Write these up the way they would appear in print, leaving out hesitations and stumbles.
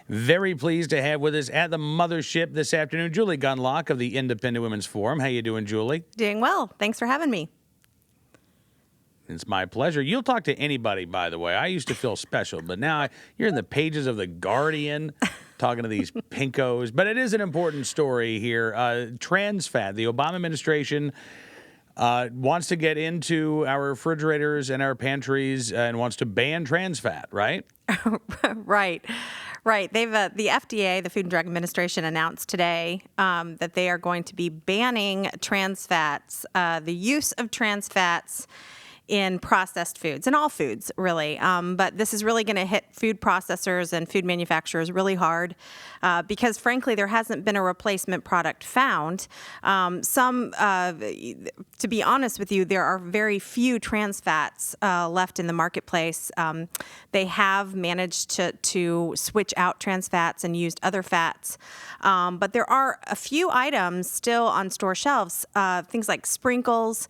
Very pleased to have with us at the mothership this afternoon, Julie Gunlock of the Independent Women's Forum. How you doing, Julie? Doing well. Thanks for having me. It's my pleasure. You'll talk to anybody, by the way. I used to feel special, but now you're in the pages of The Guardian talking to these pinkos. But it is an important story here. Transfat, the Obama administration wants to get into our refrigerators and our pantries and wants to ban trans fat, right? Right. They've the FDA, the Food and Drug Administration, announced today that they are going to be banning trans fats, the use of trans fats in processed foods, and all foods, really. But this is really going to hit food processors and food manufacturers really hard because, frankly, there hasn't been a replacement product found. To be honest with you, there are very few trans fats left in the marketplace. They have managed to switch out trans fats and used other fats. But there are a few items still on store shelves, things like sprinkles,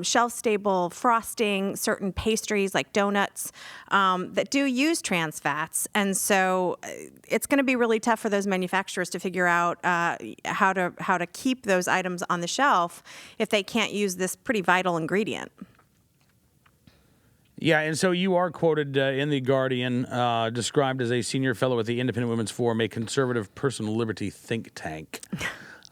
shelf-stable frosting, certain pastries like donuts that do use trans fats. And so it's going to be really tough for those manufacturers to figure out how to keep those items on the shelf if they can't use this pretty vital ingredient. Yeah, and so you are quoted in The Guardian, described as a senior fellow at the Independent Women's Forum, a conservative personal liberty think tank.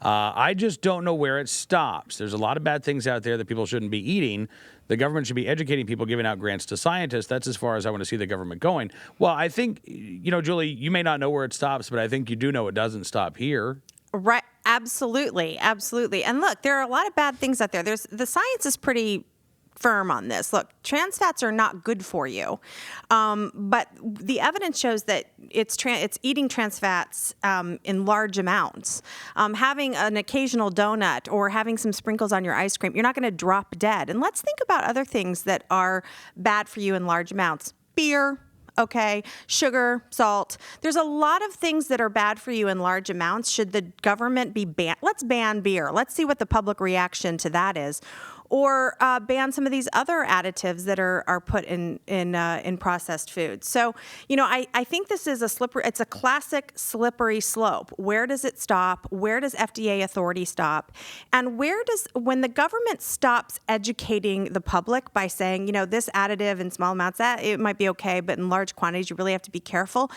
I just don't know where it stops. There's a lot of bad things out there that people shouldn't be eating. The government should be educating people, giving out grants to scientists. That's as far as I want to see the government going. Well, I think, Julie, you may not know where it stops, but I think you do know it doesn't stop here. Right. Absolutely. And look, there are a lot of bad things out there. The science is pretty firm on this. Look, trans fats are not good for you, but the evidence shows that it's eating trans fats in large amounts. Having an occasional donut or having some sprinkles on your ice cream, you're not going to drop dead. And let's think about other things that are bad for you in large amounts. Beer. Okay, sugar, salt. There's a lot of things that are bad for you in large amounts. Should the government be banned? Let's ban beer. Let's see what the public reaction to that is. Or ban some of these other additives that are put in processed foods. So, I think this is it's a classic slippery slope. Where does it stop? Where does FDA authority stop? And when the government stops educating the public by saying, this additive in small amounts, that it might be okay, but in large quantities, you really have to be careful.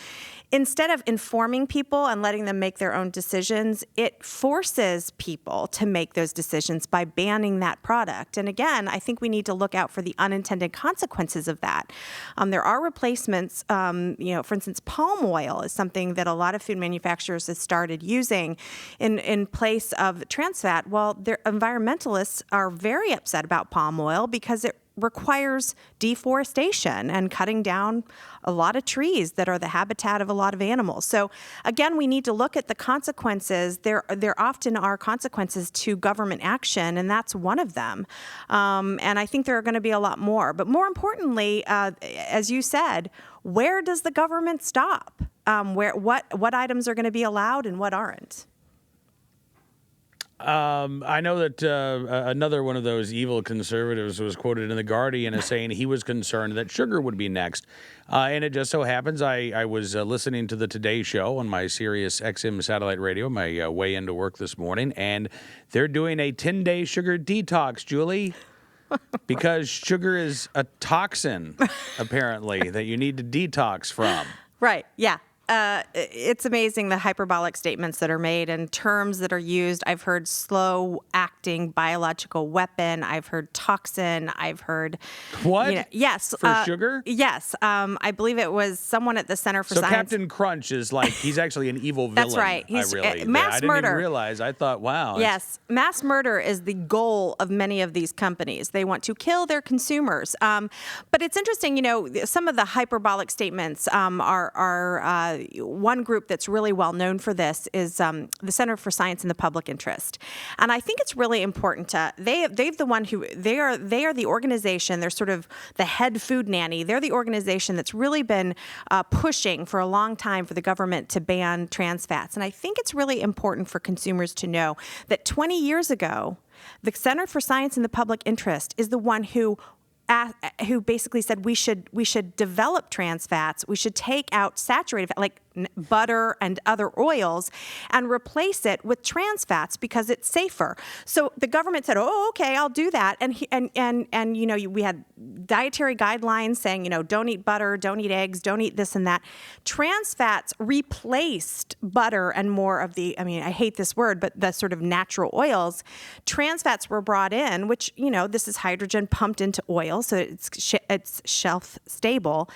Instead of informing people and letting them make their own decisions, it forces people to make those decisions by banning that product. And again, I think we need to look out for the unintended consequences of that. There are replacements. For instance, palm oil is something that a lot of food manufacturers have started using in place of trans fat. Well, environmentalists are very upset about palm oil because it requires deforestation and cutting down a lot of trees that are the habitat of a lot of animals. So again, we need to look at the consequences. There often are consequences to government action, and that's one of them. And I think there are going to be a lot more. But more importantly, as you said, where does the government stop? What items are going to be allowed and what aren't? I know that another one of those evil conservatives was quoted in The Guardian as saying he was concerned that sugar would be next. And it just so happens I was listening to the Today Show on my Sirius XM satellite radio, my way into work this morning, and they're doing a 10-day sugar detox, Julie, because sugar is a toxin, apparently, that you need to detox from. Right, yeah. It's amazing the hyperbolic statements that are made and terms that are used. I've heard slow-acting biological weapon. I've heard toxin. I've heard... What? Yes. For sugar? Yes. I believe it was someone at the Center for Science. So Captain Crunch is like, he's actually an evil villain. That's right. He's mass murder. I didn't even realize. I thought, wow. Yes. Mass murder is the goal of many of these companies. They want to kill their consumers. But it's interesting, some of the hyperbolic statements are one group that's really well known for this is the Center for Science in the Public Interest, and I think it's really important to they are the organization. They're sort of the head food nanny. They're the organization that's really been pushing for a long time for the government to ban trans fats, and I think it's really important for consumers to know that 20 years ago, the Center for Science in the Public Interest is the one who basically said we should develop trans fats. We should take out saturated fat, like butter and other oils and replace it with trans fats because it's safer. So the government said, "Oh, okay, I'll do that." And you know, we had dietary guidelines saying, you know, don't eat butter, don't eat eggs, don't eat this and that. Trans fats replaced butter and more of the, I mean, I hate this word, but the sort of natural oils. Trans fats were brought in, which, you know, this is hydrogen pumped into oil, so it's shelf stable.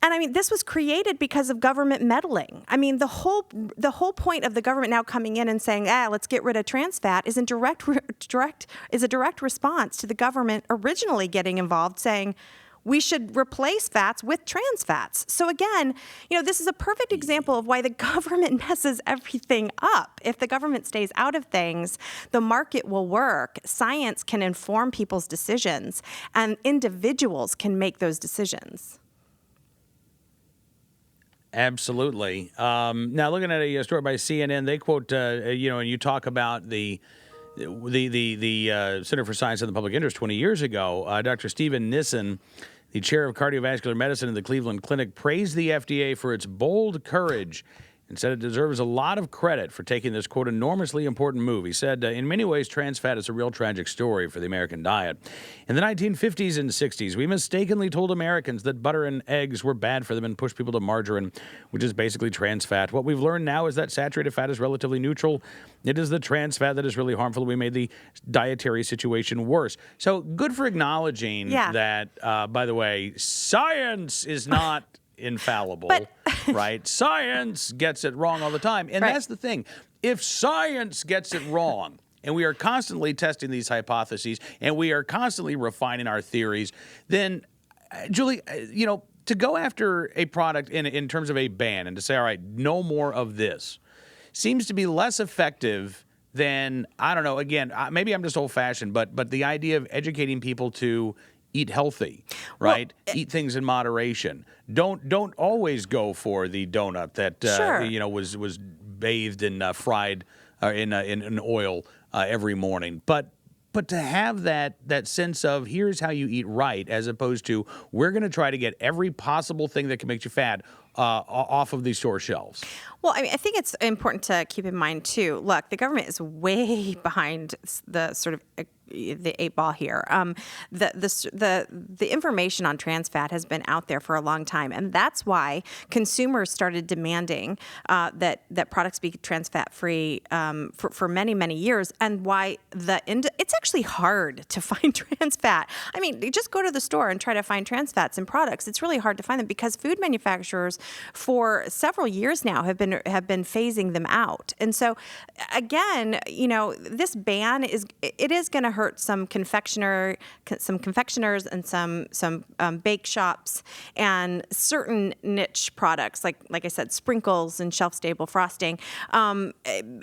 And I mean, this was created because of government meddling. I mean, the whole point of the government now coming in and saying, let's get rid of trans fat is a direct response to the government originally getting involved, saying we should replace fats with trans fats. So again, you know, this is a perfect example of why the government messes everything up. If the government stays out of things, the market will work. Science can inform people's decisions, and individuals can make those decisions. Absolutely. Now, looking at a story by CNN, they quote, you know, and you talk about the Center for Science and the Public Interest 20 years ago. Dr. Stephen Nissen, the chair of cardiovascular medicine in the Cleveland Clinic, praised the FDA for its bold courage and said it deserves a lot of credit for taking this, quote, enormously important move. He said, in many ways, trans fat is a real tragic story for the American diet. In the 1950s and 60s, we mistakenly told Americans that butter and eggs were bad for them and pushed people to margarine, which is basically trans fat. What we've learned now is that saturated fat is relatively neutral. It is the trans fat that is really harmful. We made the dietary situation worse. So good for acknowledging that, by the way, science is not infallible, right? Science gets it wrong all the time. And that's the thing. If science gets it wrong, and we are constantly testing these hypotheses, and we are constantly refining our theories, then, Julie, you know, to go after a product in terms of a ban and to say, all right, no more of this, seems to be less effective than, I don't know, again, maybe I'm just old-fashioned, but the idea of educating people to eat healthy, right? Well, eat things in moderation. Don't always go for the donut that you know was bathed in fried in oil every morning. But to have that sense of here's how you eat right, as opposed to we're going to try to get every possible thing that can make you fat off of these store shelves. Well, I mean, I think it's important to keep in mind too. Look, the government is way behind the sort of the eight ball here. The information on trans fat has been out there for a long time, and that's why consumers started demanding that products be trans fat free for many years, and why it's actually hard to find trans fat. I mean, you just go to the store and try to find trans fats in products. It's really hard to find them because food manufacturers for several years now have been phasing them out. And so, again, you know, this ban is going to hurt some confectioners and some bake shops and certain niche products like I said, sprinkles and shelf stable frosting. And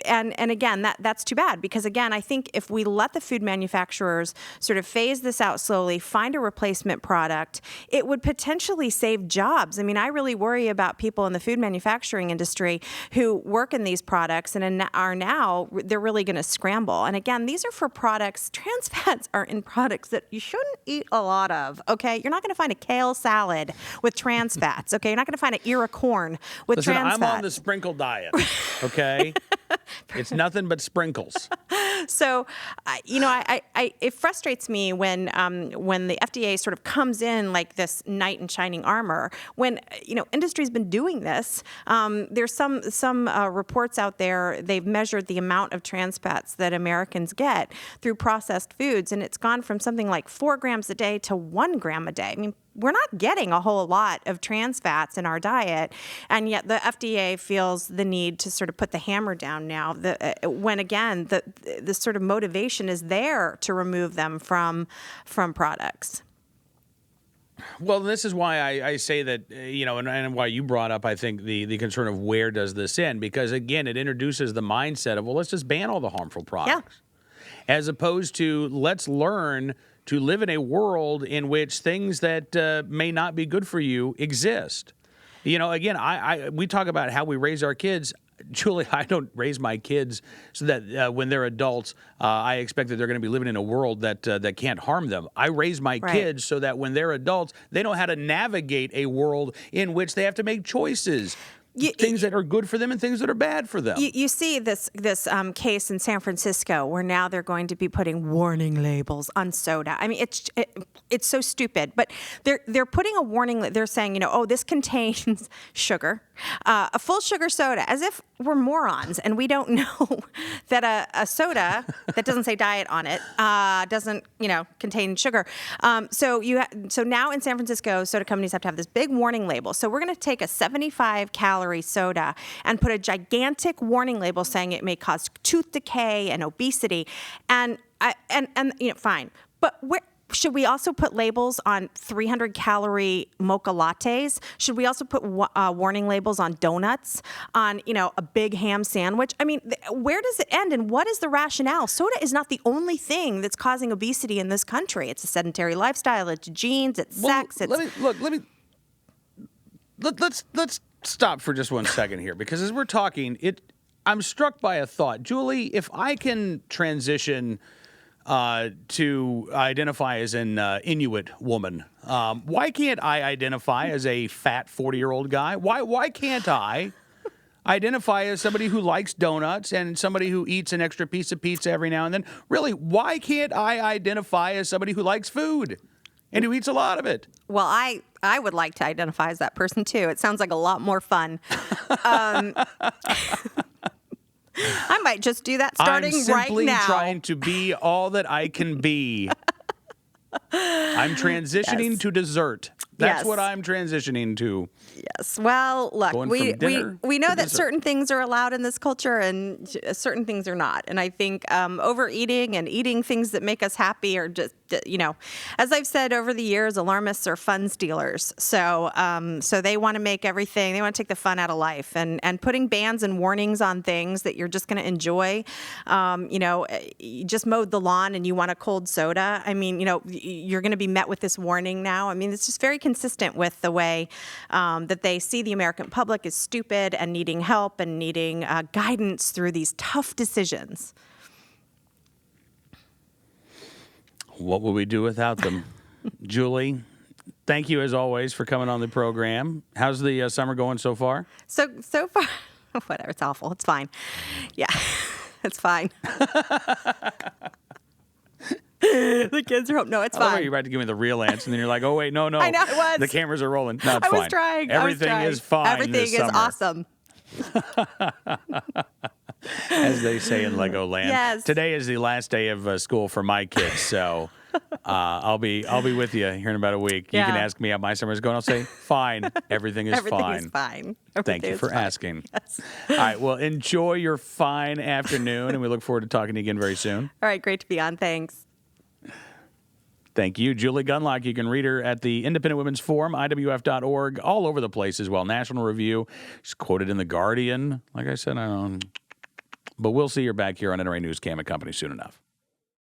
again, that's too bad because again, I think if we let the food manufacturers sort of phase this out slowly, find a replacement product, it would potentially save jobs. I mean, I really worry about people in the food manufacturing industry who work in these products and they're really going to scramble. And again, these are for products. Trans fats are in products that you shouldn't eat a lot of. Okay, you're not going to find a kale salad with trans fats. Okay, you're not going to find an ear of corn with trans fat. I'm on the sprinkle diet. Okay, it's nothing but sprinkles. So, you know, it frustrates me when the FDA sort of comes in like this knight in shining armor. When you know industry's been doing this, there's some reports out there. They've measured the amount of trans fats that Americans get through processed foods, and it's gone from something like 4 grams a day to 1 gram a day. I mean, we're not getting a whole lot of trans fats in our diet, and yet the FDA feels the need to sort of put the hammer down now. When again, the sort of motivation is there to remove them from products. Well, this is why I say that, you know, and why you brought up, I think, the concern of where does this end? Because, again, it introduces the mindset of, well, let's just ban all the harmful products. Yeah. As opposed to let's learn to live in a world in which things that may not be good for you exist. You know, again, we talk about how we raise our kids. Julie, I don't raise my kids so that when they're adults, I expect that they're going to be living in a world that can't harm them. I raise my kids so that when they're adults, they know how to navigate a world in which they have to make choices. things that are good for them and things that are bad for them. You see this case in San Francisco where now they're going to be putting warning labels on soda. I mean, it's so stupid, but they're putting a warning. They're saying, oh, this contains sugar, a full sugar soda, as if we're morons and we don't know that a soda that doesn't say diet on it doesn't contain sugar. So now in San Francisco, soda companies have to have this big warning label. So we're going to take a 75-calorie soda and put a gigantic warning label saying it may cause tooth decay and obesity, and fine, but where? Should we also put labels on 300-calorie mocha lattes? Should we also put warning labels on donuts, on a big ham sandwich? I mean, where does it end, and what is the rationale? Soda is not the only thing that's causing obesity in this country. It's a sedentary lifestyle. It's genes. It's sex. Let's stop for just 1 second here, because as we're talking, I'm struck by a thought, Julie. If I can transition to identify as an Inuit woman, why can't I identify as a fat 40-year-old guy? Why can't I identify as somebody who likes donuts and somebody who eats an extra piece of pizza every now and then? Really, why can't I identify as somebody who likes food and who eats a lot of it? Well, I would like to identify as that person too. It sounds like a lot more fun. I might just do that starting right now. I'm simply trying to be all that I can be. I'm transitioning to dessert. That's what I'm transitioning to. Yes. Well, look, we know that certain things are allowed in this culture and certain things are not. And I think overeating and eating things that make us happy are just, as I've said over the years, alarmists are fun stealers. So they want to make everything, they want to take the fun out of life, and putting bans and warnings on things that you're just going to enjoy. You just mowed the lawn and you want a cold soda. I mean, you're going to be met with this warning now. I mean, it's just very consistent with the way that they see the American public as stupid and needing help and needing guidance through these tough decisions. What would we do without them? Julie, thank you as always for coming on the program. How's the summer going so far? So far, whatever. It's awful. It's fine. Yeah, it's fine. The kids are home. No, it's fine. You're about to give me the real answer, and then you're like, "Oh wait, no." I know it was. The cameras are rolling. No, it's I fine. was trying. Everything is fine. Everything is awesome. As they say in Legoland. Yes. Today is the last day of school for my kids, so I'll be with you here in about a week. Yeah. You can ask me how my summer is going. I'll say, "Fine, everything is Everything fine." is fine. Thank you for asking. Yes. All right. Well, enjoy your fine afternoon, and we look forward to talking to you again very soon. All right. Great to be on. Thanks. Thank you, Julie Gunlock. You can read her at the Independent Women's Forum, IWF.org, all over the place as well. National Review. She's quoted in The Guardian. Like I said, I don't know. But we'll see her back here on NRA News Cam and Company soon enough.